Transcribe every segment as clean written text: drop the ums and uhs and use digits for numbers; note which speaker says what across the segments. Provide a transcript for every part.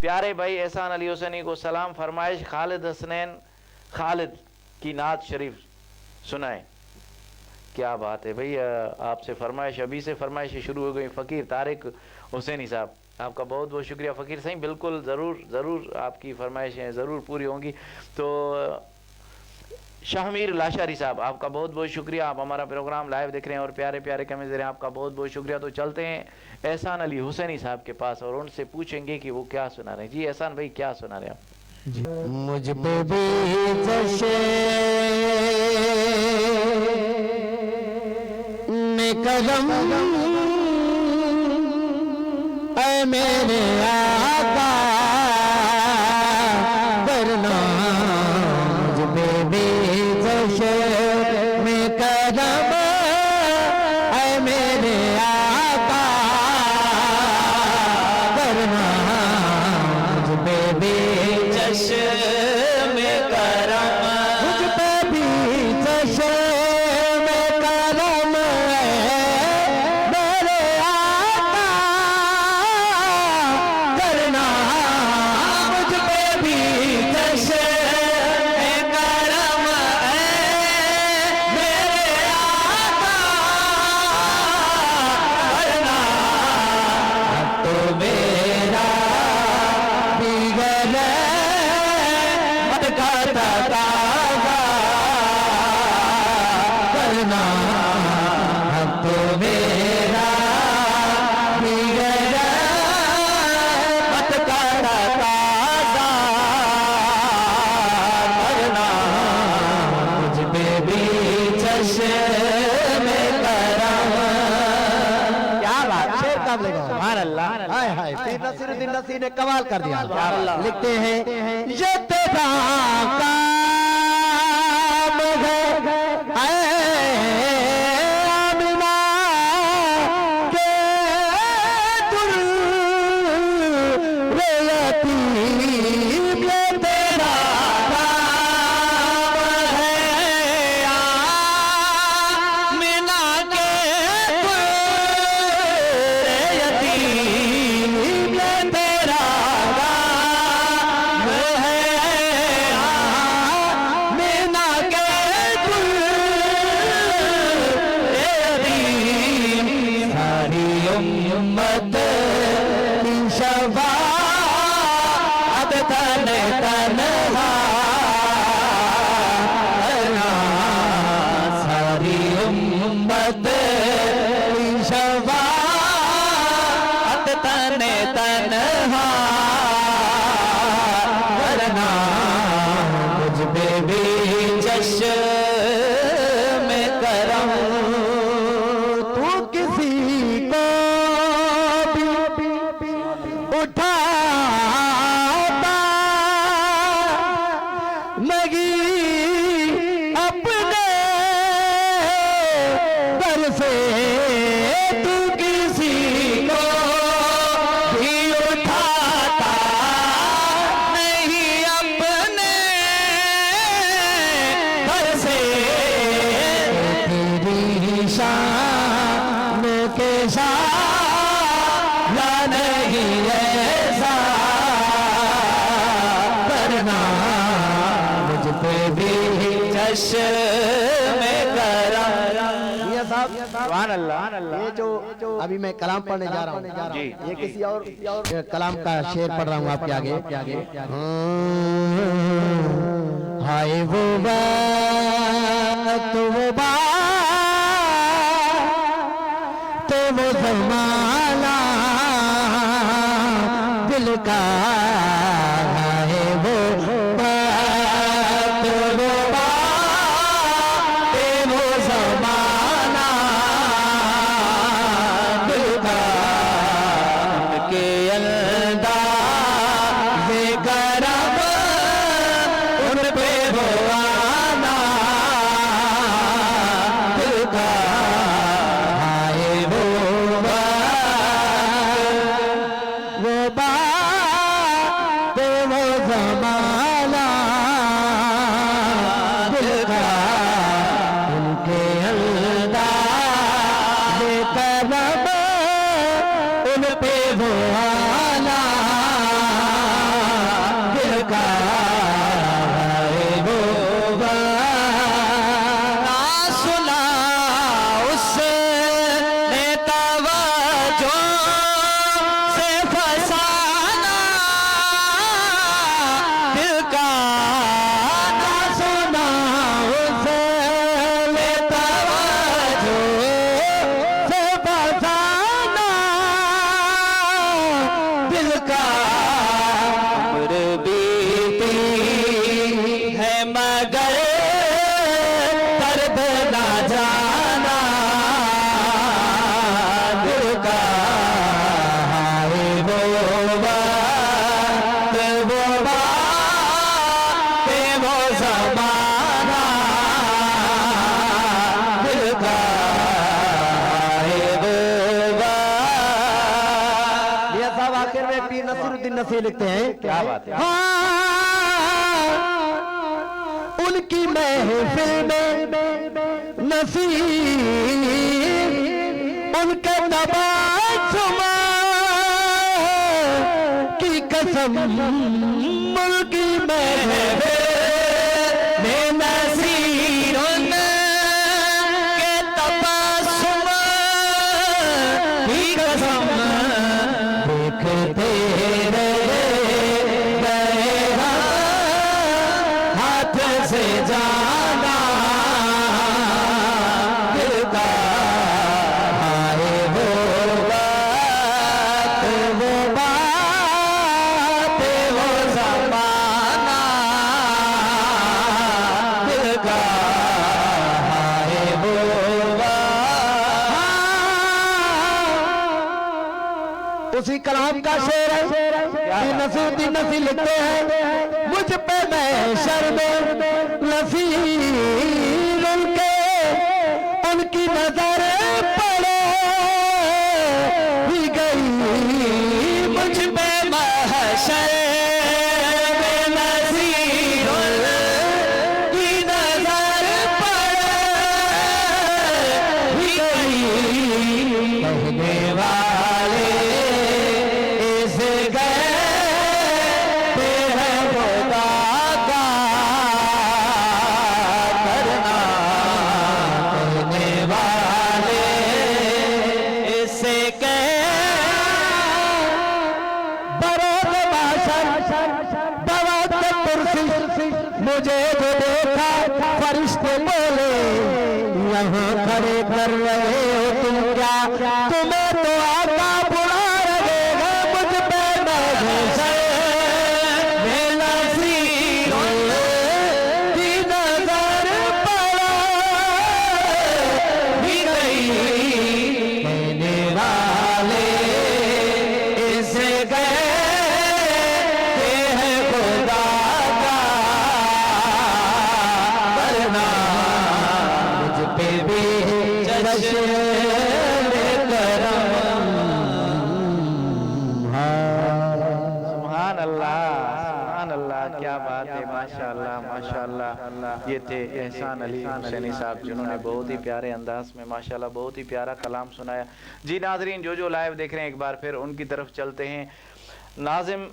Speaker 1: प्यारे भाई एहसान अली हुसैनी को सलाम, फरमाइश खालिद हसनैन खालिद की नात शरीफ सुनाए। क्या बात है भाई, आपसे फरमाइश, अभी से फरमाइशें शुरू हो गई। फ़कीर तारिक हुसैनी साहब, आपका बहुत बहुत शुक्रिया फ़कीर साईं, बिल्कुल ज़रूर ज़रूर आपकी फरमाइशें ज़रूर पूरी होंगी। तो शाहमीर लाशारी साहब, आपका बहुत बहुत शुक्रिया, आप हमारा प्रोग्राम लाइव देख रहे हैं और प्यारे प्यारे कमेंट्स दे रहे हैं, आपका बहुत बहुत शुक्रिया। तो चलते हैं एहसान अली हुसैनी साहब के पास और उनसे पूछेंगे कि वो क्या सुना रहे हैं। जी एहसान भाई, क्या सुना रहे हैं आप?
Speaker 2: मुझ पे भी जशे में करम ऐ मेरे आका करना, मुझ पे भी जशे में करम ऐ मेरे आका करना, मुझ पे भी में करम, मुझ पे भी जशे में करम है मेरे आका करना, मुझ पे भी जशे में करम है मेरे आका करना, तो मेरा बिगड़ करना, तो मेरा बिगड़ मत करना करना, मुझ पे भी चश्मे में करम। क्या बात, शेर कब लेगा, सुभान अल्लाह, हाय हाय, पीर नसीरुद्दीन नसी ने कमाल कर दिया। लिखते हैं ये तेरा ये जो अभी मैं कलाम पढ़ने जा रहा हूँ, ये किसी और कलाम का शेर पढ़ रहा हूँ आपके आगे। हाय वो बात तो वो ज़माना दिल का, हाय वो बात वो ज़माना दिल का, के अंदाज़ करम उन पे वो आना दिल का, हाय वो ज़माना दिल का, उनके अंदाज़ करम उन पे वो आना वो बातें वो ज़माना दिल का है वो बात। ये सब आखिर में पीर नसीरुद्दीन नसीह लिखते हैं,
Speaker 1: क्या बात है।
Speaker 2: उनकी महफिल में नसीर उनके तबासुमा की कसम, उनकी महफिल में नसीर उनके तबासुमा की कसम, देखते रहे हाथ से जाना दिल का है वो बात, वो बात वो ज़माना दिल का है वो बात। उसी कलाम का शेर है कि नसीरुद्दीन नसीह लिखते हैं, मुझ पे महशर में नसीर उनके उनकी नजर पड़े ही गई, मुझ पे महशर में नसीर उनकी नजर पड़े ही गई, कहने वाले इस गए मुझे जो देखा फरिश्ते बोले, यहाँ खड़े कर रहे हो तुम क्या, तुम्हें तो आका बुला रहेगा, मुझ पे महशर में नसीर की नजर पड़ा ही गई, कहने वाले इस गए हैं खुदा का करना, मुझ पे भी चश्मे करम।
Speaker 1: सुभान अल्लाह, सुभान अल्लाह, क्या बात है, माशाअल्लाह माशाअल्लाह। ये थे एहसान अली हुसैनी साहब, जिन्होंने बहुत ही प्यारे अंदाज में माशाअल्लाह बहुत ही प्यारा कलाम सुनाया। जी नाजरीन, जो लाइव देख रहे हैं एक बार फिर उनकी तरफ चलते हैं। नाजिम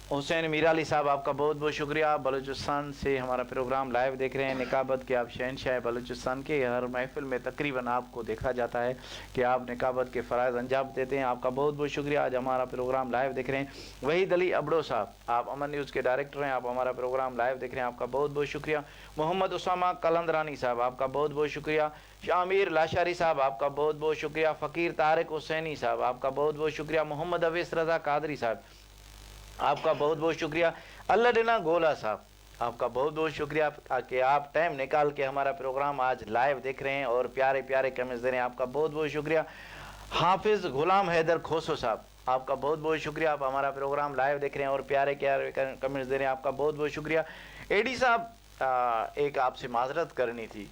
Speaker 1: हुसैन मीरा अली साहब, आपका बहुत बहुत शुक्रिया। बलूचिस्तान से हमारा प्रोग्राम लाइव देख रहे हैं। निकाबत के आप शहनशाह बलूचिस्तान के, हर महफिल में तकरीबन आपको देखा जाता है कि आप निकाबत के फ़राइज़ अंजाम देते हैं। आपका बहुत बहुत शुक्रिया। आज हमारा प्रोग्राम लाइव देख रहे हैं। वहीद अली अबड़ो साहब, आप अमन न्यूज़ के डायरेक्टर हैं, आप हमारा प्रोग्राम लाइव देख रहे हैं, आपका बहुत बहुत शुक्रिया। मोहम्मद उसामा कलंदरानी साहब, आपका बहुत बहुत शुक्रिया। शामिर लाशारी साहब, आपका बहुत बहुत शुक्रिया। फ़कीर तारिक हुसैनी साहब, आपका बहुत बहुत शुक्रिया। मोहम्मद अवैस रज़ा कादरी साहब, आपका बहुत बहुत शुक्रिया। अल्लाह गोला साहब, आपका बहुत बहुत शुक्रिया कि आप टाइम निकाल के हमारा प्रोग्राम आज लाइव देख रहे हैं और प्यारे प्यारे कमेंट्स दे रहे हैं, आपका बहुत बहुत शुक्रिया। हाफिज़ गुलाम हैदर खोसो साहब, आपका बहुत बहुत शुक्रिया, आप हमारा प्रोग्राम लाइव देख रहे हैं और प्यारे प्यारे कमेंट्स दे रहे हैं, आपका बहुत बहुत शुक्रिया। एडी साहब, एक आपसे माजरत करनी थी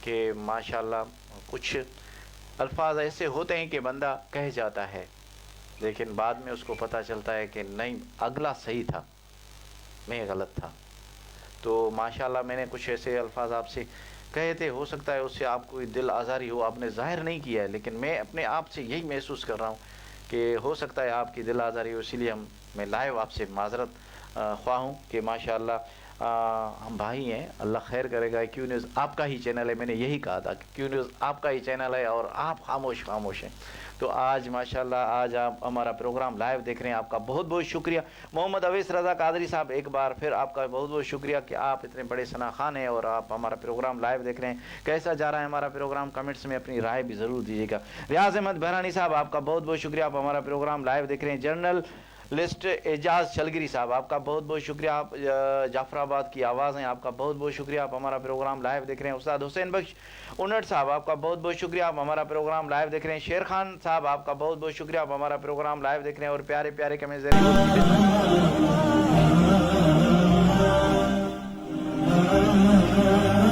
Speaker 1: कि माशाल्लाह कुछ अल्फाज ऐसे होते हैं कि बंदा कह जाता है लेकिन बाद में उसको पता चलता है कि नहीं, अगला सही था, मैं गलत था। तो माशाल्लाह मैंने कुछ ऐसे अल्फाज आपसे कहे थे, हो सकता है उससे आपको दिल आज़ारी हो, आपने ज़ाहिर नहीं किया है, लेकिन मैं अपने आप से यही महसूस कर रहा हूँ कि हो सकता है आपकी दिल आज़ारी हो, इसीलिए मैं लाइव आपसे माजरत ख्वाह हूँ कि माशाल्लाह हम भाई हैं, अल्लाह खैर करेगा। क्यू न्यूज़ आपका ही चैनल है, मैंने यही कहा था कि क्यू न्यूज़ आपका ही चैनल है और आप खामोश खामोश हैं। तो आज माशाल्लाह आज आप हमारा प्रोग्राम लाइव देख रहे हैं, आपका बहुत बहुत शुक्रिया। मोहम्मद अवैस रज़ा कादरी साहब, एक बार फिर आपका बहुत बहुत शुक्रिया कि आप इतने बड़े सनाखान हैं और आप हमारा प्रोग्राम लाइव देख रहे हैं। कैसा जा रहा है हमारा प्रोग्राम, कमेंट्स में अपनी राय भी ज़रूर दीजिएगा। रियाज अहमद बहरानी साहब, आपका बहुत बहुत शुक्रिया, आप हमारा प्रोग्राम लाइव देख रहे हैं। जर्नल लिस्ट एजाज शलगिरी साहब, आपका बहुत बहुत शुक्रिया, आप जाफराबाद की आवाज़ हैं, आपका बहुत बहुत शुक्रिया, आप हमारा प्रोग्राम लाइव देख रहे हैं। उस्ताद हुसैन बख्श उनट साहब, आपका बहुत बहुत शुक्रिया, आप हमारा प्रोग्राम लाइव देख रहे हैं। शेर खान साहब, आपका बहुत बहुत शुक्रिया, आप हमारा प्रोग्राम लाइव देख रहे हैं और प्यारे प्यारे कमेंट्स दे रहे हैं।
Speaker 2: हाँ